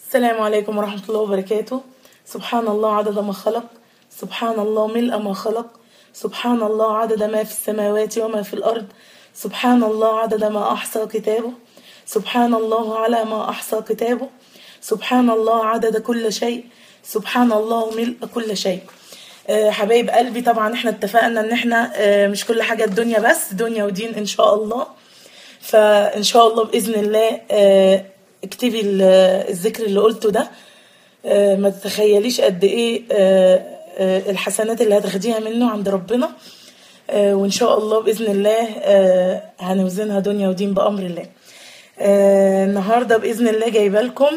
السلام عليكم ورحمة الله وبركاته. سبحان الله عدد ما خلق، سبحان الله ملء ما خلق، سبحان الله عدد ما في السماوات وما في الأرض، سبحان الله عدد ما أحصى كتابه، سبحان الله على ما أحصى كتابه، سبحان الله عدد كل شيء، سبحان الله ملء كل شيء. حبايب قلبي، طبعا احنا اتفقنا ان احنا مش كل حاجة الدنيا بس، دنيا ودين ان شاء الله. فان شاء الله بإذن الله اكتبي الذكر اللي قلته ده. ما تتخيليش قد ايه الحسنات اللي هتاخديها منه عند ربنا. وان شاء الله باذن الله هنوزنها دنيا ودين بامر الله. النهارده باذن الله جايبه لكم.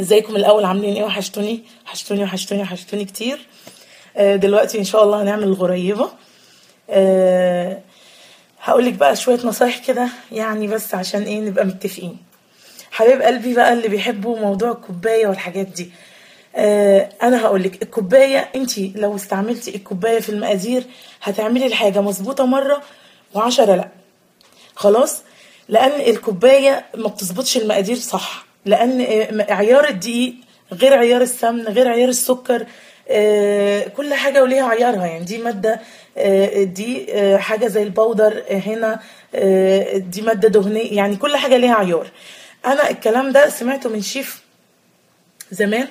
ازيكم الاول؟ عاملين ايه؟ وحشتوني وحشتوني وحشتوني وحشتوني كتير. دلوقتي ان شاء الله هنعمل الغريبه. هقولك بقى شويه نصايح كده، يعني بس عشان ايه نبقى متفقين. حبيب قلبي بقى اللي بيحبوا موضوع الكوبايه والحاجات دي، انا هقولك الكوبايه، انتي لو استعملتي الكوبايه في المقادير هتعملي الحاجه مظبوطه مره و10 لا. خلاص، لان الكوبايه ما بتظبطش المقادير صح، لان عيار الدقيق غير عيار السمن غير عيار السكر. كل حاجه وليها عيارها، يعني دي ماده، دي حاجه زي البودر هنا، دي ماده دهنيه، يعني كل حاجه ليها عيار. انا الكلام ده سمعته من شيف زمان،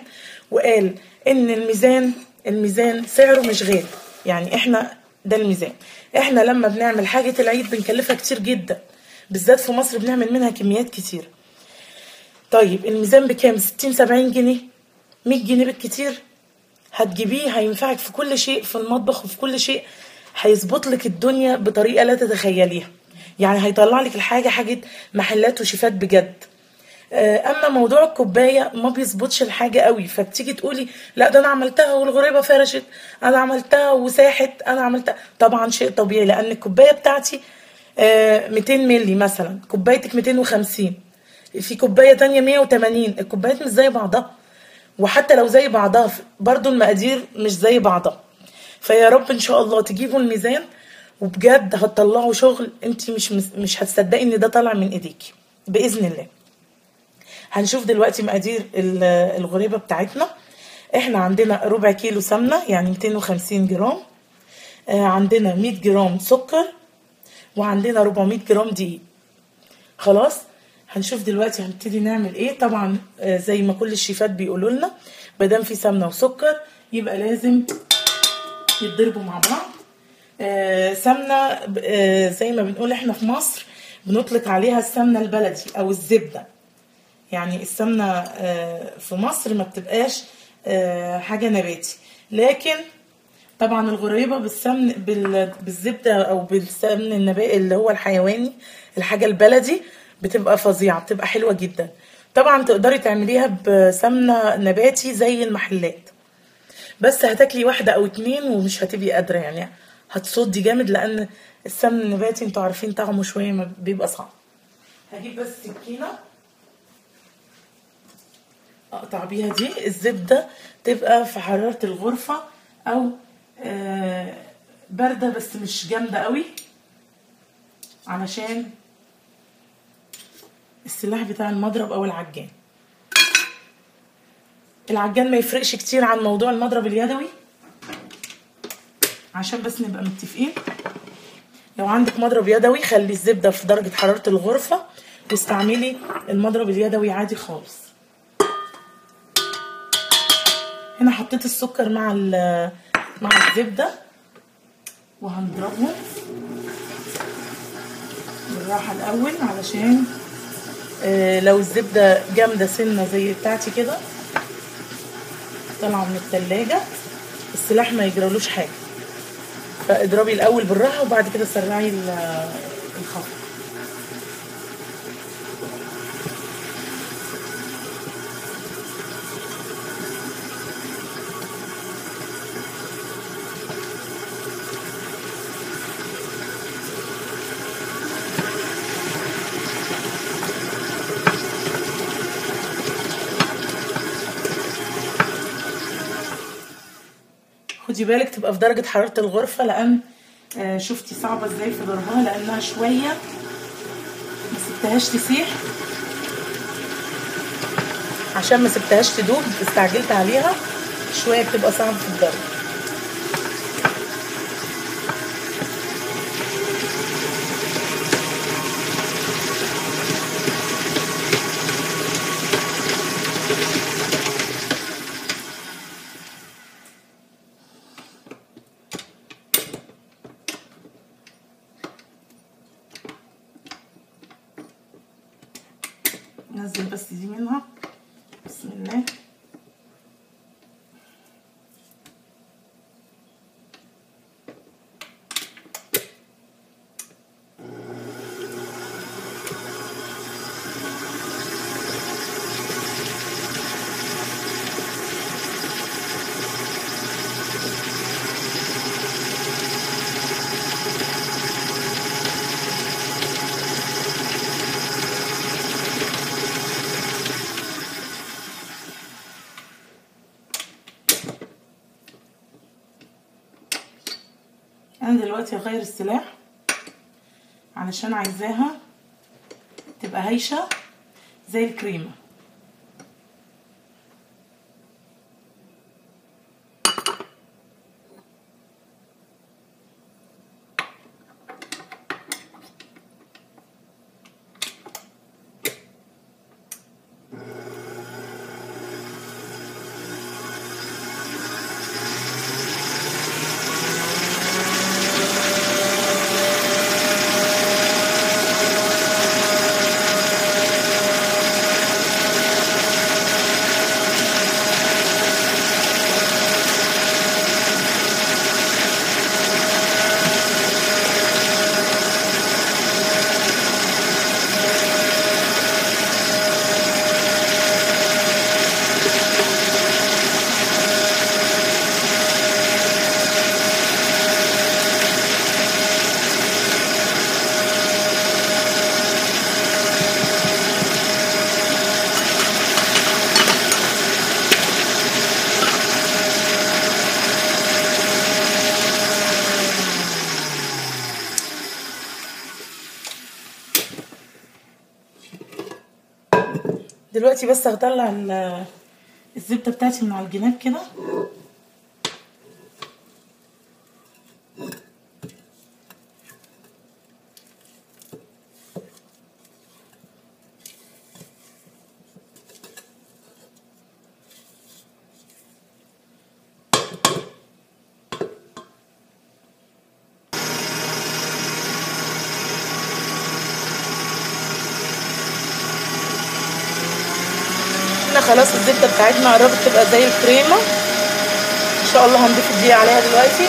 وقال ان الميزان سعره مش غالي. يعني احنا ده الميزان، احنا لما بنعمل حاجة العيد بنكلفها كتير جدا، بالذات في مصر بنعمل منها كميات كتير. طيب الميزان بكام؟ 60-70 جنيه، 100 جنيه بالكتير. هتجيبيه هينفعك في كل شيء في المطبخ وفي كل شيء، هيظبط لك الدنيا بطريقة لا تتخيليها. يعني هيطلع لك الحاجة حاجة محلات وشيفات بجد. اما موضوع الكوبايه ما بيظبطش الحاجه قوي، فبتيجي تقولي لا ده انا عملتها والغريبه فرشت، انا عملتها وساحت، انا عملتها. طبعا شيء طبيعي، لان الكوبايه بتاعتي 200 مللي مثلا، كوبايتك 250، في كوبايه تانية 180. الكوبايات مش زي بعضها، وحتى لو زي بعضها برضو المقادير مش زي بعضها. فيا رب ان شاء الله تجيبوا الميزان، وبجد هتطلعوا شغل انت مش هتصدقي ان ده طالع من ايديكي باذن الله. هنشوف دلوقتي مقادير الغريبة بتاعتنا. احنا عندنا ربع كيلو سمنة، يعني 250 جرام، عندنا 100 جرام سكر، وعندنا 400 جرام دقيق. خلاص، هنشوف دلوقتي هنبتدي نعمل ايه. طبعا زي ما كل الشيفات بيقولوا لنا، مادام في سمنة وسكر يبقى لازم يتضربوا مع بعض. سمنة زي ما بنقول احنا في مصر بنطلق عليها السمنة البلدي او الزبدة. يعني السمنة في مصر ما بتبقاش حاجة نباتي، لكن طبعا الغريبة بالسمن بالزبدة او بالسمن النباتي اللي هو الحيواني، الحاجة البلدي بتبقى فظيعة، بتبقى حلوة جدا. طبعا تقدري تعمليها بسمنة نباتي زي المحلات، بس هتاكلي واحدة او اتنين ومش هتبقي قادرة، يعني هتصدي جامد، لان السمن النباتي انتوا عارفين طعمه شوية ما بيبقى صعب. هجيب بس سكينة اقطع بيها دي الزبدة، تبقى في حرارة الغرفة او باردة بس مش جامدة قوي، علشان السلاح بتاع المضرب او العجان. العجان ما يفرقش كتير عن موضوع المضرب اليدوي، عشان بس نبقى متفقين. لو عندك مضرب يدوي خلي الزبدة في درجة حرارة الغرفة، واستعملي المضرب اليدوي عادي خالص. هنا حطيت السكر مع الزبدة، وهنضربهم بالراحة الأول، علشان لو الزبدة جامدة سنة زي بتاعتي كده طالعة من التلاجة، السلاح ما يجرالوش حاجة. فاضربي الأول بالراحة وبعد كده سرعي الخفق. خدي بالك تبقى في درجة حرارة الغرفة، لأن شفتي صعبة ازاي في ضربها، لأنها شوية ما سبتهاش تسيح. عشان ما سبتهاش تدوب، استعجلت عليها شويه بتبقى صعبه في الضرب. ننزل بس دي منها، بسم الله. انا دلوقتي هغير السلاح علشان عايزاها تبقى هايشه زي الكريمه. دلوقتي بس هطلع الزبده بتاعتي من على الجناب كده. خلاص الزبده بتاعتنا قربت تبقى زي الكريمه ان شاء الله. هنضيف الدقيق عليها دلوقتي.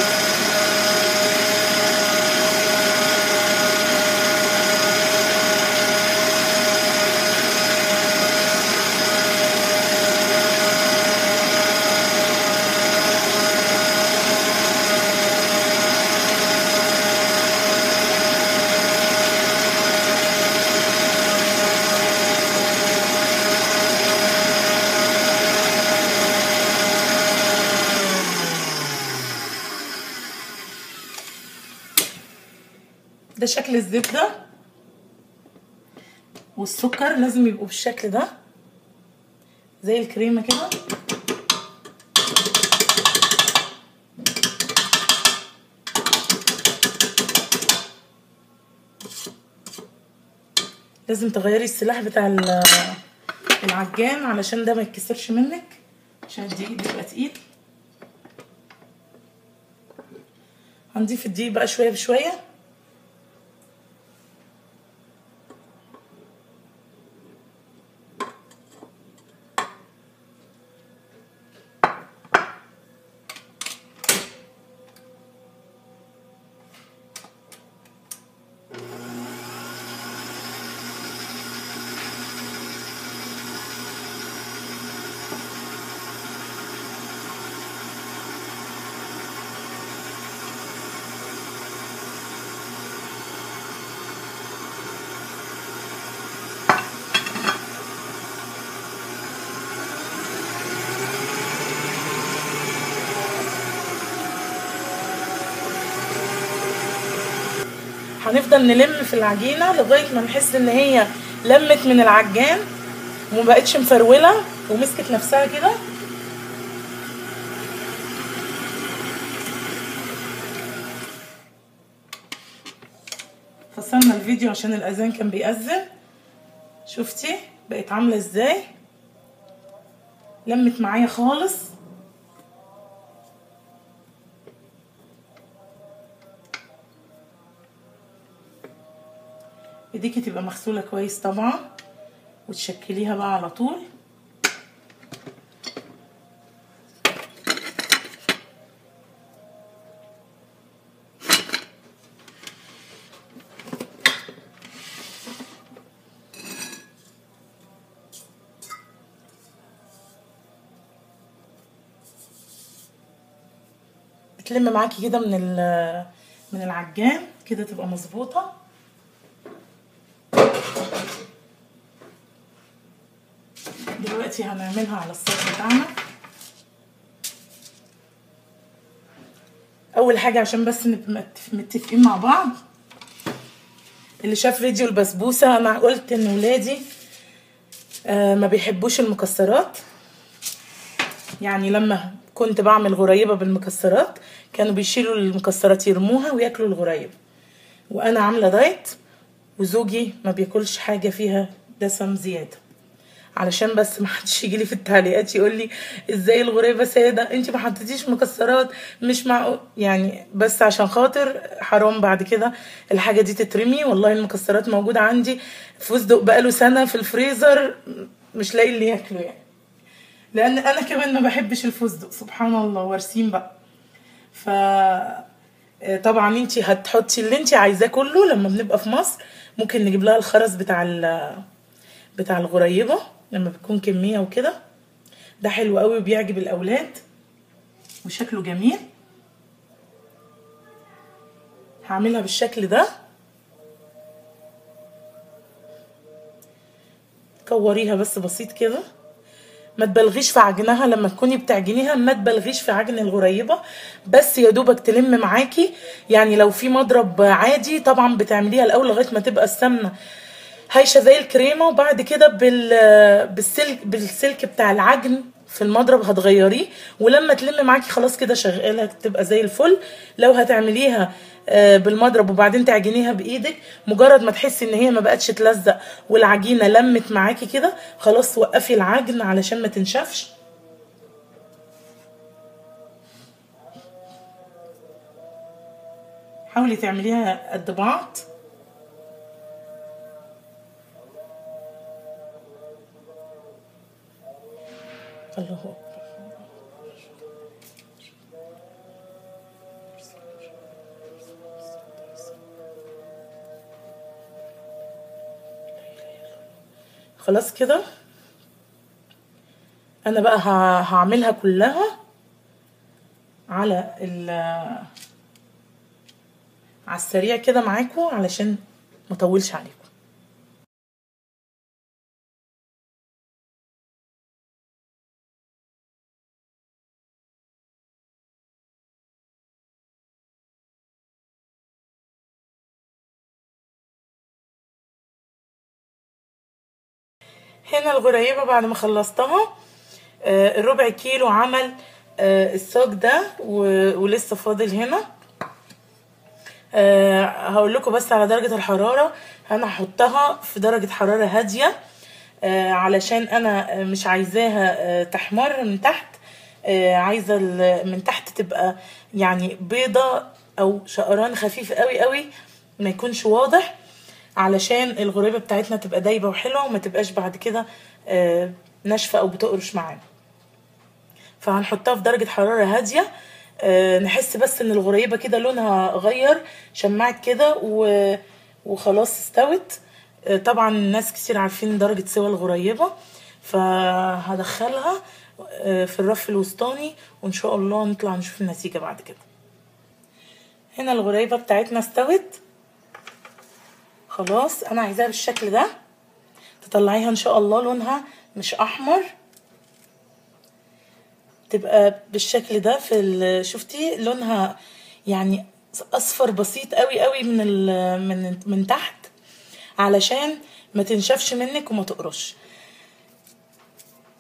ده شكل الزبدة، والسكر لازم يبقوا بالشكل ده زي الكريمة كده. لازم تغيري السلاح بتاع العجان علشان ده ما يتكسرش منك، عشان الدقيق بيبقى تقيل. هنضيف الدقيق بقى شوية بشوية. هنفضل نلم في العجينه لغايه ما نحس ان هي لمت من العجان ومبقتش مفروله ومسكت نفسها كده. فصلنا الفيديو عشان الاذان كان بيأذن. شفتي بقت عامله ازاي؟ لمت معايا خالص. ايديكي تبقى مغسوله كويس طبعا، وتشكليها بقى على طول. بتلم معاكي كده من العجان كده، تبقى مظبوطه. دلوقتي هنعملها على الصاج بتاعنا. اول حاجه عشان بس نبقى متفقين مع بعض، اللي شاف فيديو البسبوسه انا قلت ان ولادي ما بيحبوش المكسرات. يعني لما كنت بعمل غريبه بالمكسرات كانوا بيشيلوا المكسرات يرموها وياكلوا الغريبه، وانا عامله دايت وزوجي ما بياكلش حاجه فيها دسم زياده، علشان بس ما حدش يجي لي في التعليقات يقول لي ازاي الغريبه ساده، انت ما حطيتيش مكسرات، مش معقول يعني. بس عشان خاطر حرام بعد كده الحاجه دي تترمي. والله المكسرات موجوده عندي، فستق بقاله سنه في الفريزر مش لاقي اللي ياكله يعني، لان انا كمان ما بحبش الفستق سبحان الله، وارسين بقى. ف طبعا انت هتحطي اللي انت عايزاه كله. لما بنبقى في مصر ممكن نجيب لها الخرز بتاع الغريبه لما بتكون كميه وكده، ده حلو قوي وبيعجب الاولاد وشكله جميل. هعملها بالشكل ده. كوريها بس بسيط كده، ما تبالغيش في عجنها. لما تكوني بتعجنيها ما تبالغيش في عجن الغريبه، بس يا دوبك تلم معاكي. يعني لو في مضرب عادي طبعا بتعمليها الاول لغايه ما تبقى السمنه هايشه زي الكريمه، وبعد كده بالسلك بتاع العجن في المضرب هتغيريه، ولما تلم معاكي خلاص كده شغاله تبقى زي الفل. لو هتعمليها بالمضرب وبعدين تعجنيها بايدك، مجرد ما تحسي ان هي ما بقتش تلزق والعجينه لمت معاكي كده خلاص وقفي العجن علشان ما تنشفش. حاولي تعمليها قد بعض. الله اكبر. خلاص كده انا بقى هعملها كلها على السريع كده معاكم علشان ما اطولش عليكم. هنا الغريبه بعد ما خلصتها الربع كيلو عمل الصاج ده ولسه فاضل هنا. هقول لكم بس على درجه الحراره. انا هحطها في درجه حراره هاديه علشان انا مش عايزاها تحمر من تحت. عايزه من تحت تبقى يعني بيضه او شقران خفيف قوي قوي، ما يكونش واضح، علشان الغريبه بتاعتنا تبقى دايبه وحلوه وما تبقاش بعد كده ناشفه او بتقرش معانا. فهنحطها في درجه حراره هاديه. نحس بس ان الغريبه كده لونها غير شمعت كده وخلاص استوت. طبعا ناس كتير عارفين درجه سوى الغريبه. فهدخلها في الرف الوسطاني وان شاء الله نطلع نشوف النتيجه بعد كده. هنا الغريبه بتاعتنا استوت خلاص. انا عايزاها بالشكل ده، تطلعيها ان شاء الله لونها مش احمر، تبقى بالشكل ده. شفتي لونها يعني اصفر بسيط قوي قوي من تحت علشان ما تنشفش منك وما تقرش.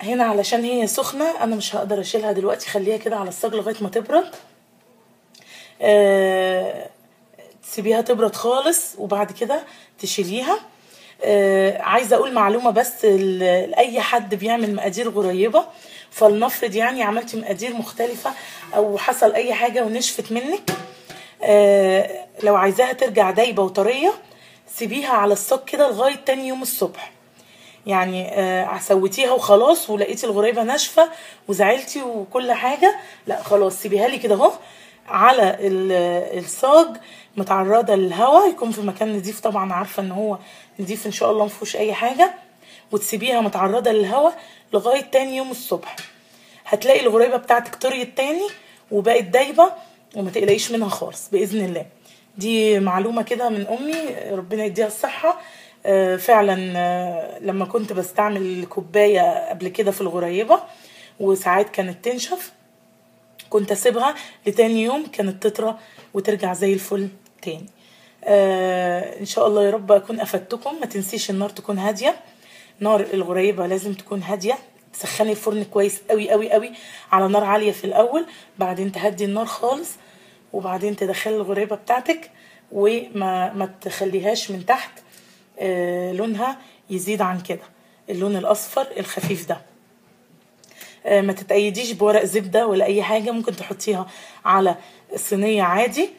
هنا علشان هي سخنة انا مش هقدر اشيلها دلوقتي، خليها كده على الصاج لغاية ما تبرد. تسيبيها تبرد خالص وبعد كده تشيليها. عايزه اقول معلومه بس لاي حد بيعمل مقادير غريبه، فلنفرض يعني عملتي مقادير مختلفه او حصل اي حاجه ونشفت منك، لو عايزاها ترجع دايبه وطريه سيبيها على الصاج كده لغايه تاني يوم الصبح. يعني سويتيها وخلاص ولقيتي الغريبه ناشفه وزعلتي وكل حاجه، لا خلاص سيبيها لي كده اهو على الصاج متعرضه للهواء، يكون في مكان نضيف طبعا، عارفه ان هو نضيف ان شاء الله مفيهوش اي حاجه، وتسيبيها متعرضه للهواء لغايه تاني يوم الصبح. هتلاقي الغريبه بتاعتك طريت تاني وبقت دايبه، وما تقلقيش منها خالص باذن الله. دي معلومه كده من امي ربنا يديها الصحه. فعلا لما كنت بستعمل كوبايه قبل كده في الغريبه وساعات كانت تنشف، كنت اسيبها لتاني يوم كانت تطرى وترجع زي الفل تاني. ان شاء الله يا رب اكون افدتكم. ما تنسيش النار تكون هاديه، نار الغريبه لازم تكون هاديه. تسخني الفرن كويس قوي قوي قوي على نار عاليه في الاول، بعدين تهدي النار خالص، وبعدين تدخلي الغريبه بتاعتك وما تخليهاش من تحت لونها يزيد عن كده، اللون الاصفر الخفيف ده. ما تتأيديش بورق زبدة ولا اي حاجة، ممكن تحطيها على صينية عادي،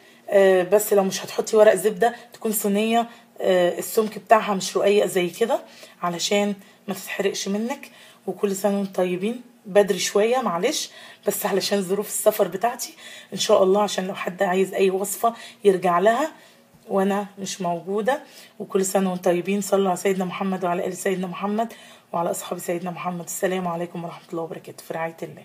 بس لو مش هتحطي ورق زبدة تكون صينية السمك بتاعها مش رقيق زي كده علشان ما تتحرقش منك. وكل سنة وانتم طيبين. بدري شوية معلش، بس علشان ظروف السفر بتاعتي ان شاء الله، عشان لو حد عايز اي وصفة يرجع لها وانا مش موجودة. وكل سنة وانتم طيبين. صلوا على سيدنا محمد وعلى آل سيدنا محمد وعلى أصحاب سيدنا محمد. السلام عليكم ورحمة الله وبركاته. في رعاية الله.